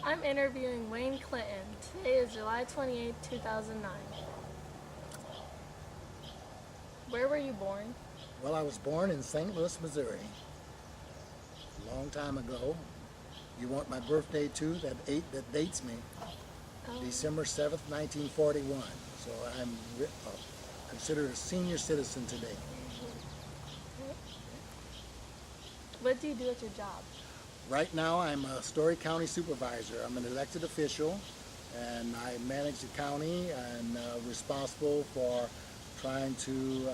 I'm interviewing Wayne Clinton. Today is July 28, 2009. Where were you born? Well, I was born in St. Louis, Missouri, a long time ago. You want my birthday too? That dates me, Oh, December 7th, 1941. So I'm considered a senior citizen today. what do you do at your job? Right now, I'm a Story County Supervisor. I'm an elected official, and I manage the county and responsible for trying to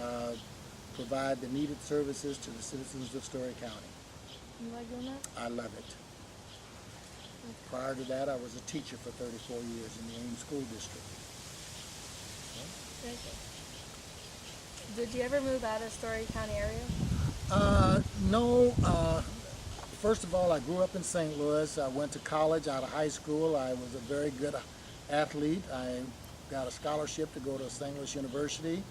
provide the needed services to the citizens of Story County. You like doing that? I love it. Prior to that, I was a teacher for 34 years in the Ames School District. Very good. Did you ever move out of Story County area? No. First of all, I grew up in St. Louis. I went to college out of high school. I was a very good athlete. I got a scholarship to go to St. Louis University.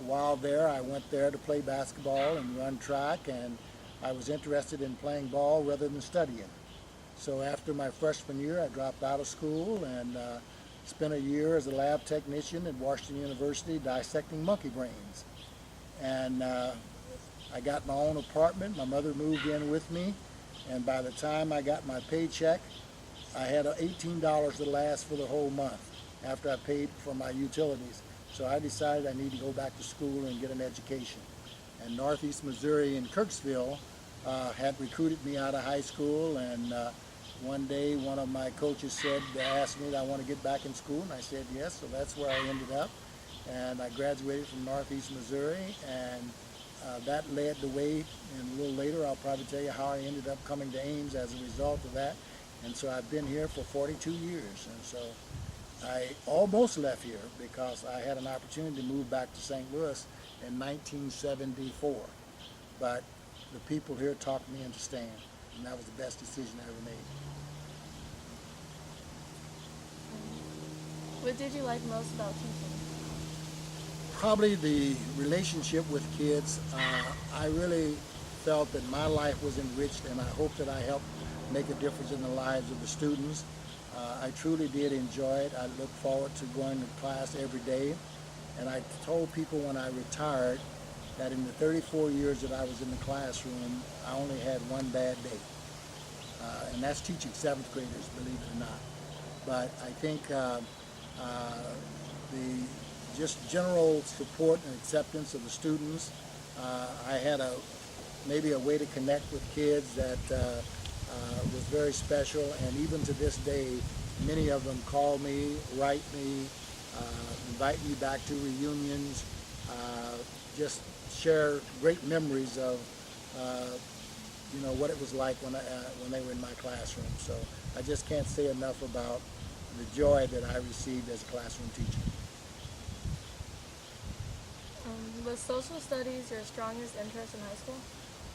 While there, I went there to play basketball and run track, and I was interested in playing ball rather than studying. So after my freshman year, I dropped out of school and spent a year as a lab technician at Washington University dissecting monkey brains. And I got my own apartment. My mother moved in with me, and by the time I got my paycheck, I had $18 to last for the whole month after I paid for my utilities. So I decided I need to go back to school and get an education. And Northeast Missouri in Kirksville had recruited me out of high school, and one day one of my coaches asked me if I want to get back in school, and I said yes, so that's where I ended up. And I graduated from Northeast Missouri, and that led the way, and a little later I'll probably tell you how I ended up coming to Ames as a result of that. And so I've been here for 42 years, and so I almost left here because I had an opportunity to move back to St. Louis in 1974. But the people here talked me into staying, and that was the best decision I ever made. What did you like most about teaching? Probably the relationship with kids. I really felt that my life was enriched, and I hope that I helped make a difference in the lives of the students. I truly did enjoy it. I look forward to going to class every day. And I told people when I retired that in the 34 years that I was in the classroom, I only had one bad day. And that's teaching 7th graders, believe it or not. But I think the just general support and acceptance of the students. I had maybe a way to connect with kids that was very special, and even to this day, many of them call me, write me, invite me back to reunions, just share great memories of what it was like when they were in my classroom. So I just can't say enough about the joy that I received as a classroom teacher. Was social studies your strongest interest in high school?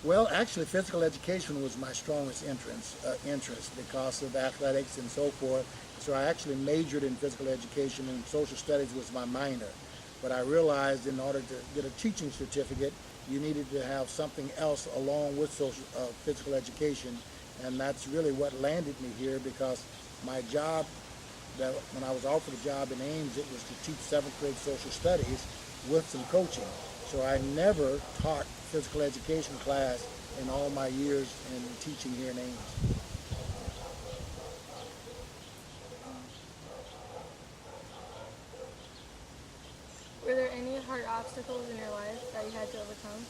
Well, actually, physical education was my strongest interest because of athletics and so forth. So I actually majored in physical education, and social studies was my minor. But I realized in order to get a teaching certificate, you needed to have something else along with physical education, and that's really what landed me here, because my job, when I was offered a job in Ames, it was to teach 7th grade social studies with some coaching. So I never taught physical education class in all my years in teaching here in Ames. Were there any hard obstacles in your life that you had to overcome?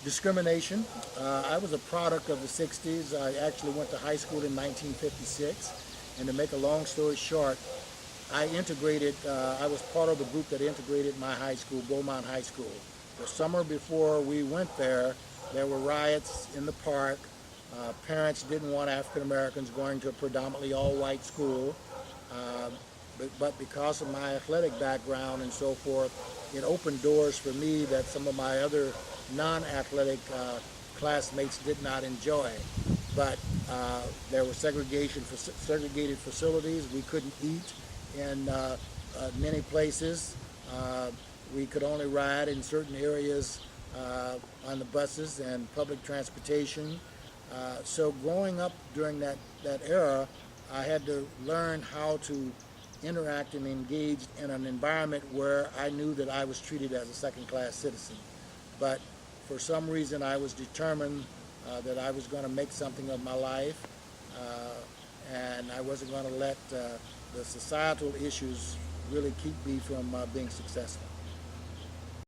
Discrimination. I was a product of the 60s. I actually went to high school in 1956, and to make a long story short, I was part of the group that integrated my high school, Beaumont High School. The summer before we went there were riots in the park. Parents didn't want African Americans going to a predominantly all-white school. But because of my athletic background and so forth, it opened doors for me that some of my other non-athletic classmates did not enjoy. But there were segregated facilities. We couldn't eat in many places. We could only ride in certain areas on the buses and public transportation. So growing up during that era, I had to learn how to interact and engage in an environment where I knew that I was treated as a second-class citizen. But for some reason, I was determined that I was going to make something of my life, and I wasn't going to let the societal issues really keep me from being successful.